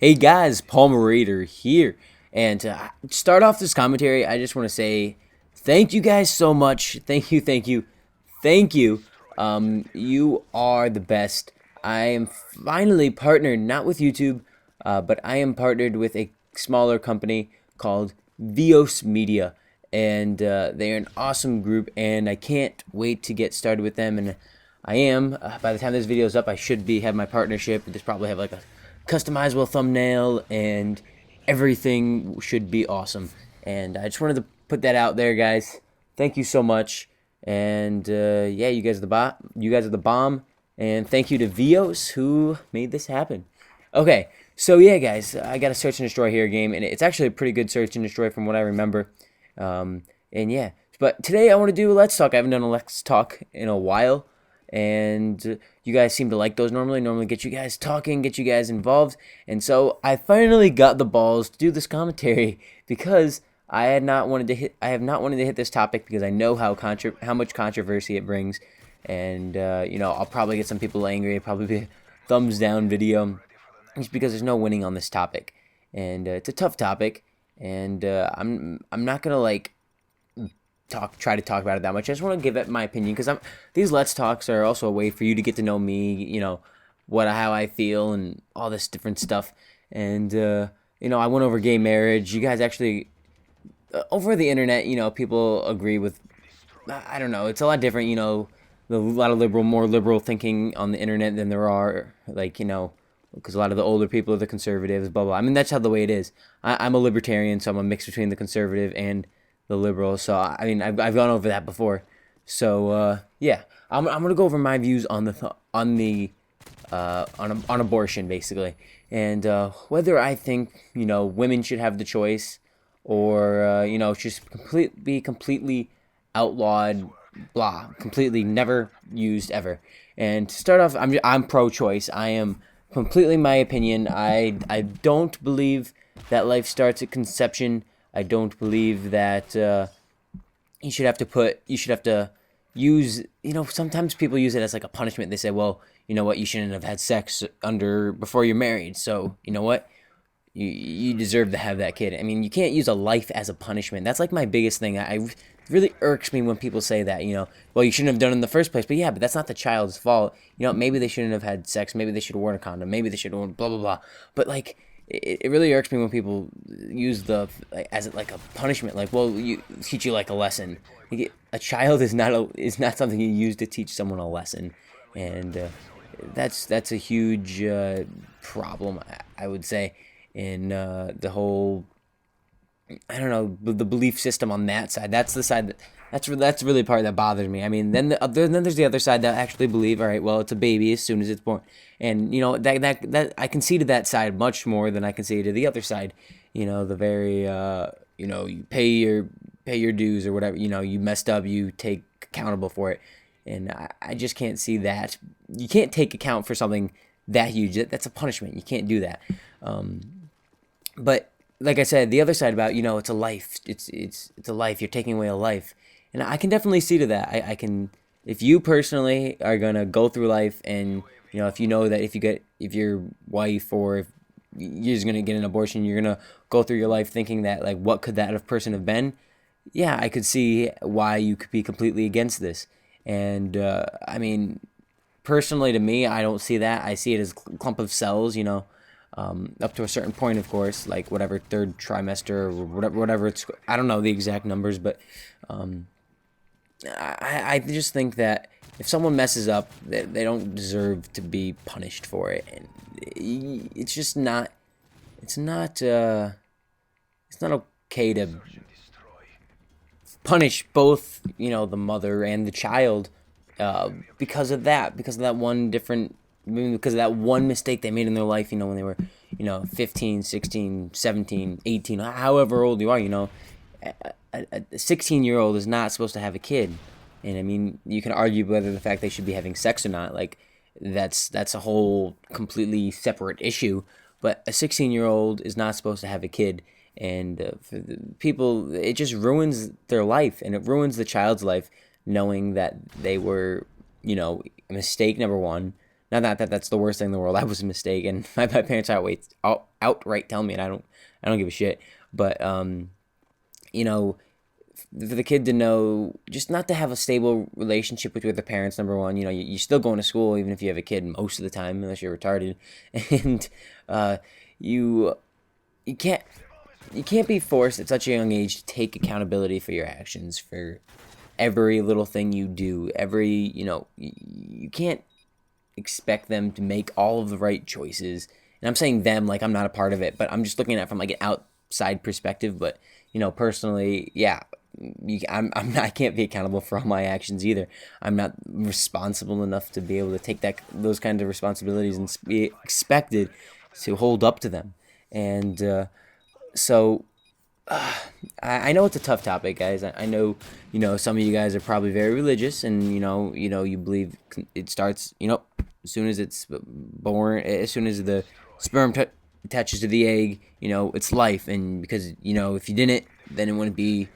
Hey guys, Paul Murader here. And to start off this commentary, I just want to say thank you guys so much. Thank you, thank you, thank you. You are the best. I am finally partnered, not with YouTube, but I am partnered with a smaller company called Vios Media. And they are an awesome group, and I can't wait to get started with them. And I am. By the time this video is up, I should be have my partnership. Just probably have like a customizable thumbnail, and everything should be awesome. And I just wanted to put that out there, guys. Thank you so much. And yeah, you guys are You guys are the bomb. And thank you to Vios who made this happen. Okay, so yeah, guys, I got a search and destroy here game, and it's actually a pretty good search and destroy from what I remember. And yeah, but today I want to do a Let's Talk. I haven't done a Let's Talk in a while, and you guys seem to like those normally get you guys talking, get you guys involved. And so I finally got the balls to do this commentary because I have not wanted to hit this topic because I know how much controversy it brings. And I'll probably get some people angry. It'll probably be a thumbs down video just because there's no winning on this topic. And it's a tough topic, and I'm not gonna like try to talk about it that much. I just want to give it my opinion because these Let's Talks are also a way for you to get to know me, how I feel and all this different stuff. And I went over gay marriage. You guys actually over the internet, people agree with. I don't know. It's a lot different. A lot of more liberal thinking on the internet than there are because a lot of the older people are the conservatives. Blah blah. I mean, that's how the way it is. I'm a libertarian, so I'm a mix between the conservative and the liberal. So I mean, I've gone over that before. So yeah, I'm gonna go over my views on on abortion basically, and whether I think women should have the choice, or just be completely outlawed, completely never used ever. And to start off, I'm pro-choice. I am completely my opinion. I don't believe that life starts at conception. I don't believe that you should have to use, sometimes people use it as like a punishment. They say, well, you know what, you shouldn't have had sex before you're married. So, you know what? You deserve to have that kid. I mean, you can't use a life as a punishment. That's like my biggest thing. It really irks me when people say that, well, you shouldn't have done it in the first place. But yeah, but that's not the child's fault. Maybe they shouldn't have had sex. Maybe they should have worn a condom. Maybe they should have worn blah, blah, blah. But like, it really irks me when people use as like a punishment. Like, well, you teach you like a lesson. A child is not something you use to teach someone a lesson, and that's a huge problem, I would say, in the whole. I don't know, the belief system on that side. That's the side that's really the part that bothers me. I mean, then there's the other side that actually believe, all right, well, it's a baby as soon as it's born, and that I concede to that side much more than I concede to the other side. The very you pay your dues or whatever. You messed up, you take accountable for it, and I just can't see that. You can't take account for something that huge. That's a punishment. You can't do that. But like I said, the other side about it's a life. It's a life. You're taking away a life, and I can definitely see to that. I can, if you personally are gonna go through life, and if you know that if your wife or if you're just gonna get an abortion, you're gonna go through your life thinking that like what could that person have been? Yeah, I could see why you could be completely against this. And I mean, personally to me, I don't see that. I see it as a clump of cells. Up to a certain point, of course, like whatever third trimester or whatever it's. I don't know the exact numbers, but I just think that if someone messes up, they don't deserve to be punished for it, and it's just not. It's not. It's not okay to punish both, the mother and the child, because of that one different. Because of that one mistake they made in their life, when they were, 15, 16, 17, 18, however old you are, a 16-year-old is not supposed to have a kid. And I mean, you can argue whether the fact they should be having sex or not, like, that's a whole completely separate issue. But a 16-year-old is not supposed to have a kid. And for the people, it just ruins their life, and it ruins the child's life, knowing that they were, a mistake, number one. Not that that's the worst thing in the world. That was a mistake, and my parents outright tell me, and I don't give a shit. But you know, for the kid to know, just not to have a stable relationship with the parents. Number one, you're still going to school even if you have a kid most of the time, unless you're retarded, and uh, you you can't you can't be forced at such a young age to take accountability for your actions, for every little thing you do. You can't expect them to make all of the right choices. And I'm saying them like I'm not a part of it, but I'm just looking at it from like an outside perspective. But personally, yeah, I'm not, I can't be accountable for all my actions either. I'm not responsible enough to be able to take those kinds of responsibilities and be expected to hold up to them. And so I know it's a tough topic, guys. I know, some of you guys are probably very religious, and you believe it starts, as soon as it's born, as soon as the sperm attaches to the egg, it's life, and because if you didn't, then it wouldn't be.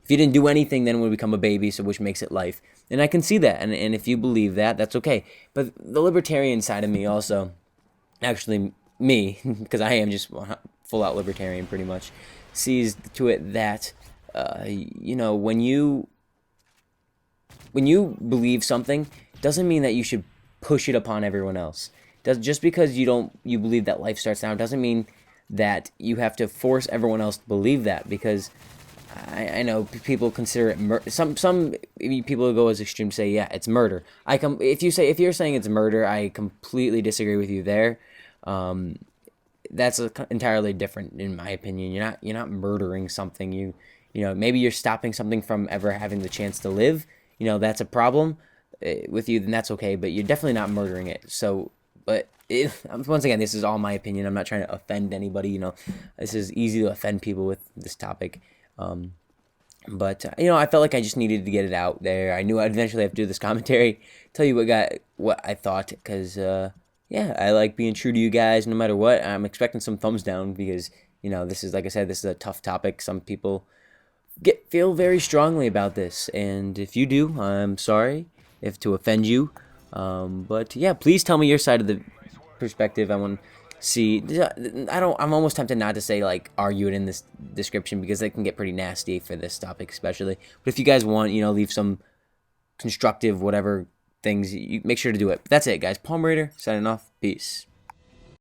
If you didn't do anything, then it would become a baby, so which makes it life. And I can see that, and if you believe that, that's okay. But the libertarian side of me also, actually me, because I am just full out libertarian pretty much, sees to it that when you believe something doesn't mean that you should push it upon everyone else. Just because you believe that life starts now doesn't mean that you have to force everyone else to believe that, because I know people consider it some people go as extreme to say, yeah, it's murder. If you're saying it's murder, I completely disagree with you there. That's entirely different in my opinion. You're not murdering something. Maybe you're stopping something from ever having the chance to live. That's a problem with you. Then that's okay. But you're definitely not murdering it. So, but once again, this is all my opinion. I'm not trying to offend anybody. This is easy to offend people with this topic. But I felt like I just needed to get it out there. I knew I'd eventually have to do this commentary, tell you what I thought, because yeah, I like being true to you guys no matter what. I'm expecting some thumbs down because this is, like I said, this is a tough topic. Some people feel very strongly about this, and if you do, I'm sorry if to offend you. But yeah, please tell me your side of the perspective. I want see. I'm almost tempted not to say like argue it in this description because it can get pretty nasty for this topic especially. But if you guys want, leave some constructive whatever things, you make sure to do it. But that's it, guys. Palm Raider signing off. Peace.